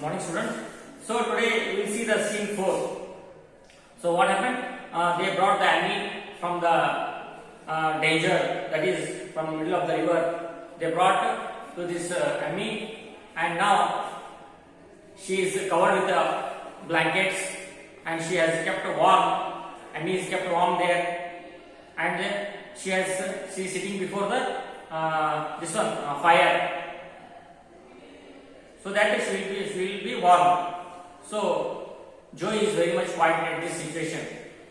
Morning, students. So today we will see the scene 4. So what happened? They brought the Annie from the danger, that is from the middle of the river. They brought to this Annie, and now she is covered with the blankets and she has kept warm. Annie is kept warm there, and she is sitting before the fire, so that she will be warm. So Joe is very much quiet at this situation.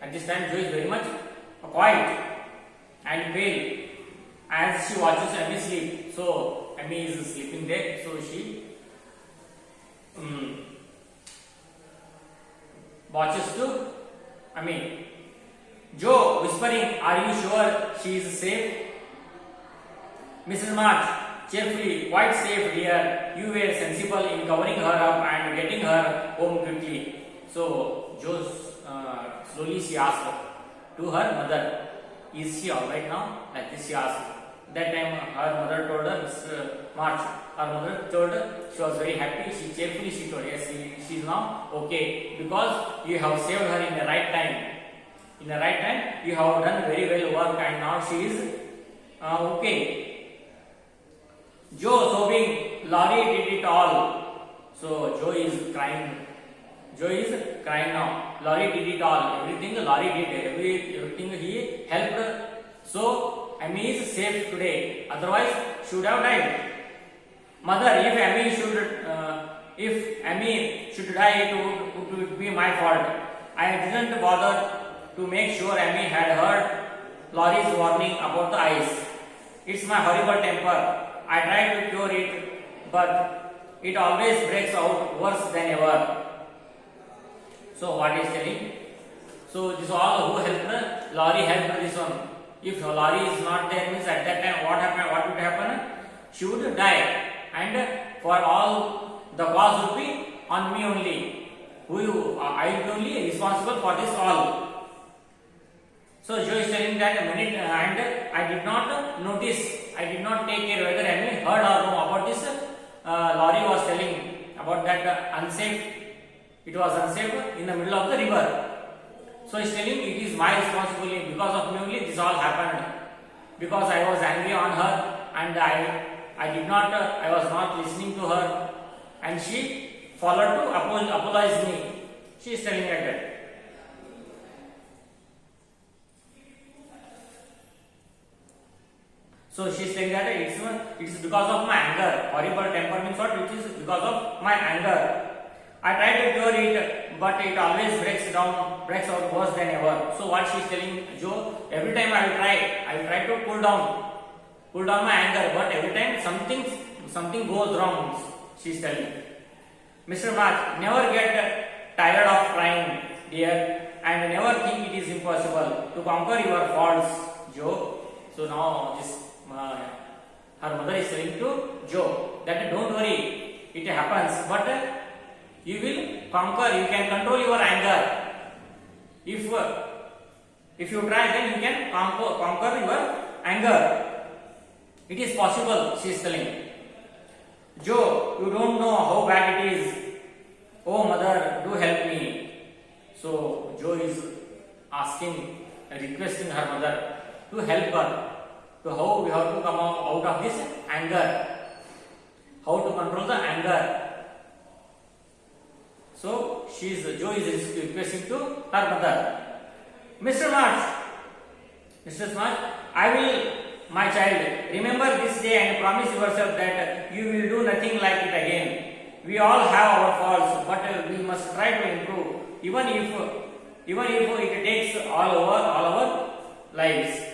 At this time, Joe is very much quiet and pale as she watches Amy sleep. So Amy is sleeping there. So she watches to Amy. Joe whispering, "Are you sure she is safe?" Mrs. March cheerfully, "Quite safe, dear. You were sensible in covering her up and getting her home quickly." So Joe slowly she asked to her mother, "Is she all right now?" Like this she asked. That time her mother told her, Mr. March, her mother told her, she was very happy. She cheerfully she told, "Yes, she is now okay, because you have saved her in the right time. In the right time, you have done very well work, and now she is okay." Joe sobbing, "Laurie did it all." So Joe is crying. Joe is crying now. Laurie did it all. Everything Laurie did. Everything he helped. So Amy is safe today. Otherwise, she would have died. Mother, if Amy should die, it would be my fault. I didn't bother to make sure Amy had heard Laurie's warning about the ice. It's my horrible temper. I tried to cure it, but it always breaks out worse than ever. So what is telling? So this all who helped? Laurie helped this one. If Laurie is not there, means at that time what happened? What would happen? She would die, and for all the cause would be on me only. I will be only responsible for this all. So Joe is telling that and I did not notice, I did not take care whether Amy heard or no about this. Laurie was telling about that unsafe. It was unsafe in the middle of the river. So he is telling it is my responsibility, because of me only this all happened. Because I was angry on her and I was not listening to her, and she followed to apologize me. She is telling like that. So she is saying that it's because of my anger. Horrible temper means what? It is because of my anger. I try to cure it, but it always breaks out worse than ever. So what she is telling Joe, every time I will try to cool down my anger, but every time something goes wrong. She is telling. Mr. March, never get tired of trying, dear, and never think it is impossible to conquer your faults, Joe. So now this. Her mother is saying to Joe that don't worry, it happens, but you will conquer, you can control your anger. If you try, then you can conquer your anger. It is possible, she is telling. Joe, you don't know how bad it is. Oh mother, do help me. So Joe is requesting her mother to help her. So how we have to come out of this anger, how to control the anger. So Joe is requesting to her mother. Mr. March, I will, my child, remember this day and promise yourself that you will do nothing like it again. We all have our faults, but we must try to improve, even if it takes all our lives.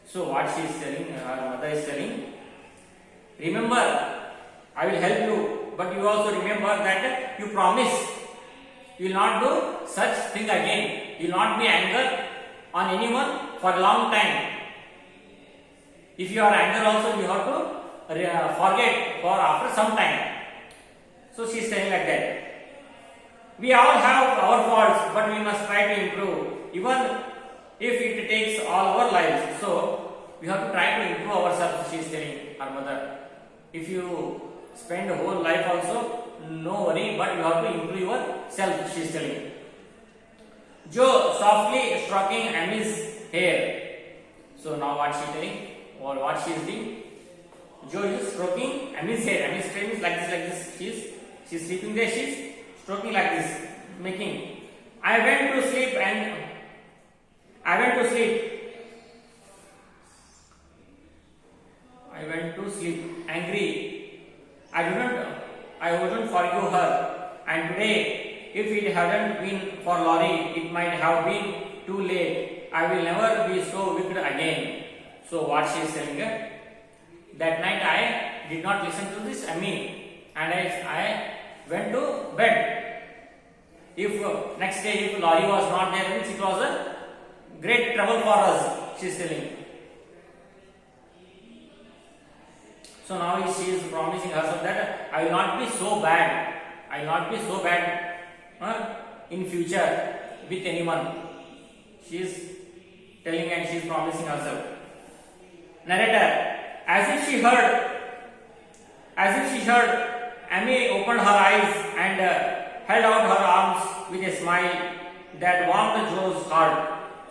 So what she is telling, her mother is telling, remember, I will help you, but you also remember that you promise you will not do such thing again. You will not be angry on anyone for a long time. If you are angry also, you have to forget for after some time. So she is saying like that. We all have our faults, but we must try to improve, even if it takes all our lives. So we have to try to improve ourselves, she is telling her mother. If you spend whole life also, no worry, but you have to improve yourself, she is telling. Joe softly stroking Amy's hair. So now what she is telling, or what she is doing? Joe is stroking Amy's hair. Amy's hair is like this. She is sleeping there. She is stroking like this, making. I went to sleep angry. I wouldn't forgive her. And today, if it hadn't been for Laurie, it might have been too late. I will never be so wicked again. So what she is telling her? That night I did not listen to this Amy, and I went to bed. If next day if Laurie was not there, means it was a great trouble for us, she is telling. So now she is promising herself that I will not be so bad. I will not be so bad in future with anyone. She is telling and she is promising herself. Narrator, as if she heard, Amy opened her eyes and held out her arms with a smile that warmed Joe's heart.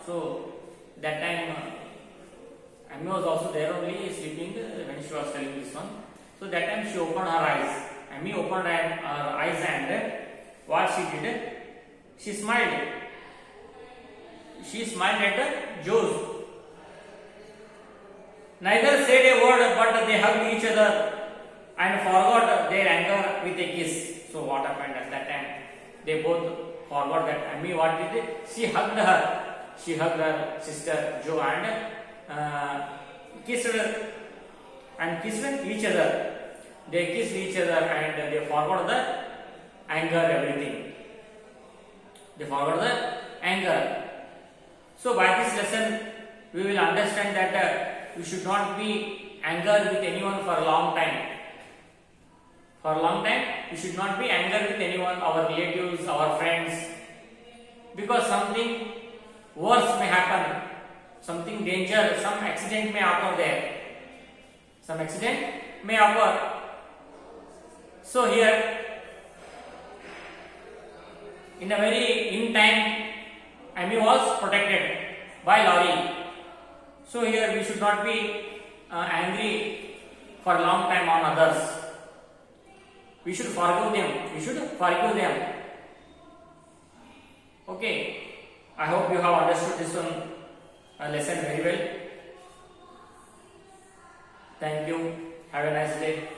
So that time Amy was also there only sleeping when she was telling this one. So that time she opened her eyes. Amy opened her eyes and what she did? She smiled. She smiled at Joe. Neither said a word, but they hugged each other and forgot their anger with a kiss. So what happened at that time? They both forgot that Amy what did they? She hugged her. She hugged her sister Joe and kissed each other. They kissed each other and they forgot the anger, everything. They forgot the anger. So by this lesson, we will understand that we should not be angry with anyone for a long time. For a long time, we should not be angry with anyone, our relatives, our friends, because something worse may happen, something danger, some accident may occur there. Some accident may occur. So here, in time, Amy was protected by Laurie. So here we should not be angry for a long time on others. We should forgive them. Okay. I hope you have understood this one lesson very well. Thank you. Have a nice day.